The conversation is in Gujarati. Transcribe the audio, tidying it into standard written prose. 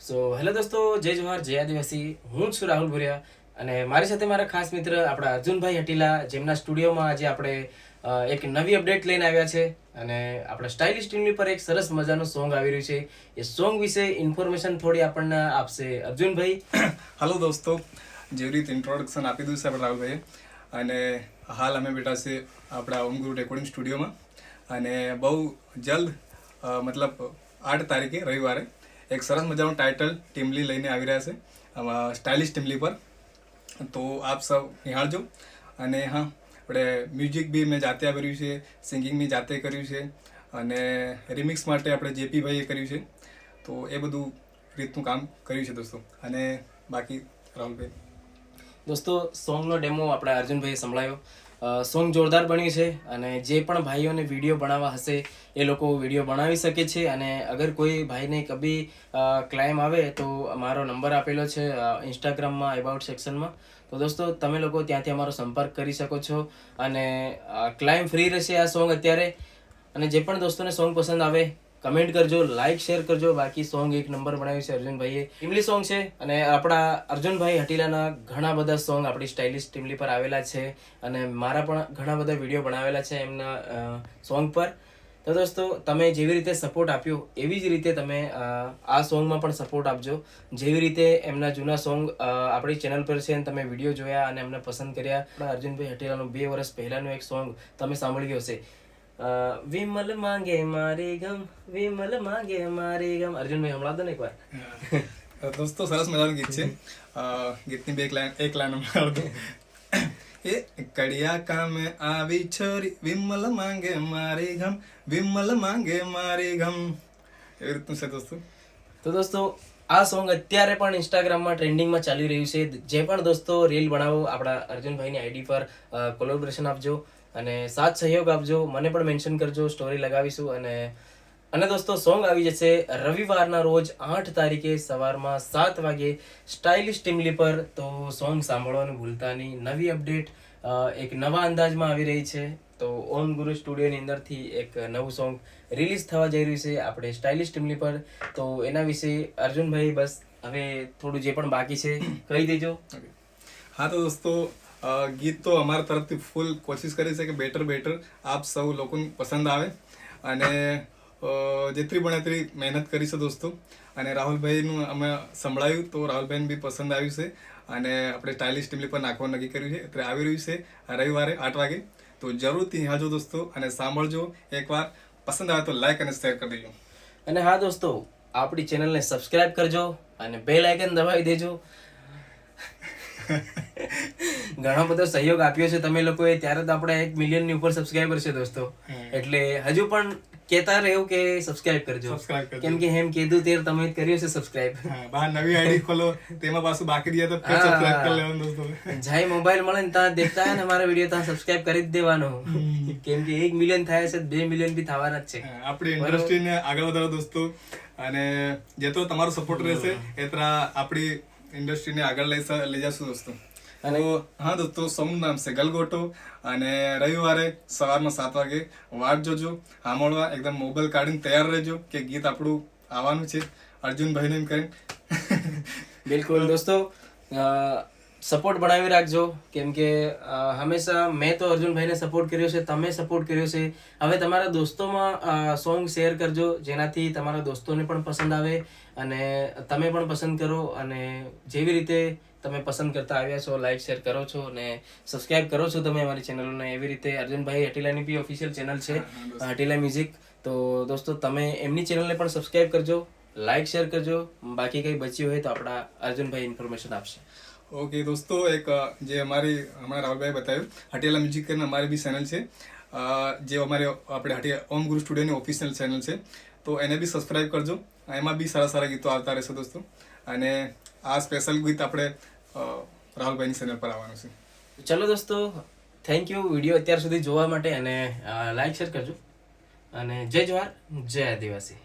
સો હેલો દોસ્તો, જય જવાહર જય આદિવાસી. હું છું રાહુલ ભુરિયા અને મારી સાથે મારા ખાસ મિત્ર આપણા અર્જુનભાઈ હટીલા, જેમના સ્ટુડિયોમાં આજે આપણે એક નવી અપડેટ લઈને આવ્યા છે અને આપણા સ્ટાઇલિશ ટીમની પર એક સરસ મજાનું સોંગ આવી રહ્યું છે. એ સોંગ વિશે ઇન્ફોર્મેશન થોડી આપણને આપશે અર્જુનભાઈ. હેલો દોસ્તો, જેવી રીતે ઇન્ટ્રોડક્શન આપી દીધું છે આપણે રાહુલભાઈએ, અને હાલ અમે બેઠા છે આપણા ઓમ ગુરુ રેકોર્ડિંગ સ્ટુડિયોમાં અને બહુ જલ્દ મતલબ 8 તારીખે રવિવારે એક સરસ મજાનું ટાઇટલ ટીમલી લઈને આવી રહ્યા છે, સ્ટાઇલિશ ટીમલી પર. તો આપ સૌ નિહાળજો. અને હા, આપણે મ્યુઝિક બી મેં જાતે કર્યું છે, સિંગિંગ બી જાતે કર્યું છે અને રિમિક્સ માટે આપણે જેપી ભાઈએ કર્યું છે. તો એ બધું રીતનું કામ કર્યું છે દોસ્તો. અને બાકી રાહુલભાઈ દોસ્તો, સોંગનો ડેમો આપણા અર્જુનભાઈએ સંભળાયો. સોંગ જોરદાર બન્યું છે અને જે પણ ભાઈઓને વિડીયો બનાવવા હશે એ લોકો વિડીયો બનાવી શકે છે. અને અગર કોઈ ભાઈને કભી ક્લાઇમ આવે તો મારો નંબર આપેલો છે ઇન્સ્ટાગ્રામમાં એબાઉટ સેક્શનમાં. તો દોસ્તો, તમે લોકો ત્યાંથી અમારો સંપર્ક કરી શકો છો અને ક્લાઇમ ફ્રી રહેશે આ સોંગ અત્યારે. અને જે પણ દોસ્તોને સોંગ પસંદ આવે કમેન્ટ કરજો, લાઇક શેર કરજો. બાકી સોંગ એક નંબર બનાવ્યું છે અર્જુનભાઈએ. ટીમલી સોંગ છે અને આપણા અર્જુનભાઈ હટીલાના ઘણા બધા સોંગ આપણી સ્ટાઇલિશ ટીમલી પર આવેલા છે અને મારા પણ ઘણા બધા વિડીયો બનાવેલા છે એમના સોંગ પર. તો દોસ્તો, તમે જેવી રીતે સપોર્ટ આપ્યો એવી જ રીતે તમે આ સોંગમાં પણ સપોર્ટ આપજો. જેવી રીતે એમના જૂના સોંગ આપણી ચેનલ પર છે અને તમે વિડીયો જોયા અને એમને પસંદ કર્યા. આપણા અર્જુનભાઈ હટીલાનું 2 વર્ષ પહેલાનું એક સોંગ તમે સાંભળ્યું હશે, વિમલ માંગે મારી ગમ, વિમલ માંગે મારી ગમ. અર્જુનભાઈ હમણાં દો ને એકવાર. દોસ્તો, સરસ મજાનું ગીત છે. ગીતની એક લાઈન હમણાં એ કડિયા કામે આવી છોરી, વિમલ માંગે મારી ગમ, વિમલ માંગે મારી ગમ. એવી રીતનું છે દોસ્તો. તો દોસ્તો, આ સોંગ અત્યારે પણ ઇન્સ્ટાગ્રામમાં ટ્રેન્ડિંગમાં ચાલી રહ્યું છે. જે પણ દોસ્તો રીલ બનાવો આપણા અર્જુનભાઈની આઈડી પર કોલેબોરેશન આપજો અને સાથ સહયોગ આપજો. મને પણ મેન્શન કરજો, સ્ટોરી લગાવીશું. અને દોસ્તો, સોંગ આવી જશે રવિવારના રોજ 8 તારીખે સવારમાં 7 વાગે સ્ટાઇલિશ ટીમલી પર. તો સોંગ સાંભળવાનું ભૂલતા નહીં. નવી અપડેટ એક નવા અંદાજમાં આવી રહી છે. તો ઓમ ગુરુ સ્ટુડિયોની અંદરથી એક નવું સોંગ રિલીઝ થવા જઈ રહ્યું છે આપણે સ્ટાઇલિશ ટીમલી પર. તો એના વિશે અર્જુનભાઈ બસ હવે થોડું જે પણ બાકી છે કહી દેજો. હા તો દોસ્તો, ગીત તો અમારા તરફથી ફૂલ કોશિશ કરી છે કે બેટર આપ સૌ લોકોને પસંદ આવે અને જેટલી બને એટલી મહેનત કરી છે દોસ્તો. અને રાહુલભાઈનું અમે સંભળાયું તો રાહુલભાઈને બી પસંદ આવ્યું છે અને આપણે સ્ટાઇલિશ ટીમલી પર નાખવાનું નક્કી કર્યું છે. એટલે આવી રહ્યું છે રવિવારે 8 વાગે. તો જરૂરથી હાજો દોસ્તો અને સાંભળજો. એકવાર પસંદ આવે તો લાઈક અને શેર કરી દેજો. અને હા દોસ્તો, આપણી ચેનલને સબસ્ક્રાઇબ કરજો અને બેલ આઇકન દબાવી દેજો. ઘણો બધો સહયોગ આપ્યો છે તમે લોકોએ, ત્યારે તો આપણે 1 મિલિયનની ઉપર સબસ્ક્રાઇબર છે દોસ્તો. એટલે હજુ પણ કહેતા રહ્યો કે સબસ્ક્રાઇબ કરજો, કેમ કે હેમ કીધું તેર તમે કર્યું છે સબસ્ક્રાઇબ. બહાર નવી આઈડી ખોલો, તેમાં પાછું બાકી રહ્યા તો ફિર સબસ્ક્રાઇબ કરી લેવાનું દોસ્તો. જાય મોબાઈલ મળે ને ત્યાં દેખતા હે ને અમારા વિડીયો ત્યાં સબસ્ક્રાઇબ કરી જ દેવાનો, કેમ કે 1 મિલિયન થાય છે, 2 મિલિયન બી થવાના જ છે. આપણી ઇન્ડસ્ટ્રીને આગળ વધારો દોસ્તો. અને જેટલો તમારો સપોર્ટ રહેશે એટલા આપણી ઇન્ડસ્ટ્રીને આગળ લઈ જશું દોસ્તો. અને હા દોસ્તો, સોંગનું નામ છે ગલગોટો અને રવિવારે સવારમાં 7 વાગે વાટ જોજો, સાંભળવા એકદમ મોબાઈલ કાઢીને તૈયાર રહેજો કે ગીત આપણું આવવાનું છે અર્જુનભાઈને એમ કરીને. બિલકુલ દોસ્તો, સપોર્ટ બનાવી રાખજો, કેમ કે હંમેશા મેં તો અર્જુનભાઈને સપોર્ટ કર્યો છે, તમે સપોર્ટ કર્યો છે. હવે તમારા દોસ્તોમાં સોંગ શેર કરજો, જેનાથી તમારા દોસ્તોને પણ પસંદ આવે અને તમે પણ પસંદ કરો. અને જેવી રીતે તમે પસંદ કરતા આવ્યા છો, લાઈક શેર કરો છો અને સબસ્ક્રાઇબ કરો છો તમે અમારી ચેનલોને, એવી રીતે અર્જુનભાઈ હટીલાની બી ઓફિશિયલ ચેનલ છે હટીલા મ્યુઝિક. તો દોસ્તો, તમે એમની ચેનલને પણ સબસ્ક્રાઇબ કરજો, લાઈક શેર કરજો. બાકી કંઈ બચ્યું હોય તો આપણા અર્જુનભાઈ ઇન્ફોર્મેશન આપશે. ઓકે દોસ્તો, એક જે અમારી હમણાં રાહુલભાઈ બતાવ્યું હટીલા મ્યુઝિક કરીને અમારી બી ચેનલ છે, જે અમારે આપણે ઓમ ગુરુ સ્ટુડિયોની ઓફિશિયલ ચેનલ છે. તો એને બી સબસ્ક્રાઇબ કરજો. એમાં બી સારા ગીતો આવતા રહેશે દોસ્તો. અને આ સ્પેશિયલ ગીત આપણે રાહુલભાઈની ચેનલ પર આવવાનું છે. ચલો દોસ્તો, થેન્ક યુ વિડીયો અત્યાર સુધી જોવા માટે અને લાઈક શેર કરજો. અને જય જવાહર જય આદિવાસી.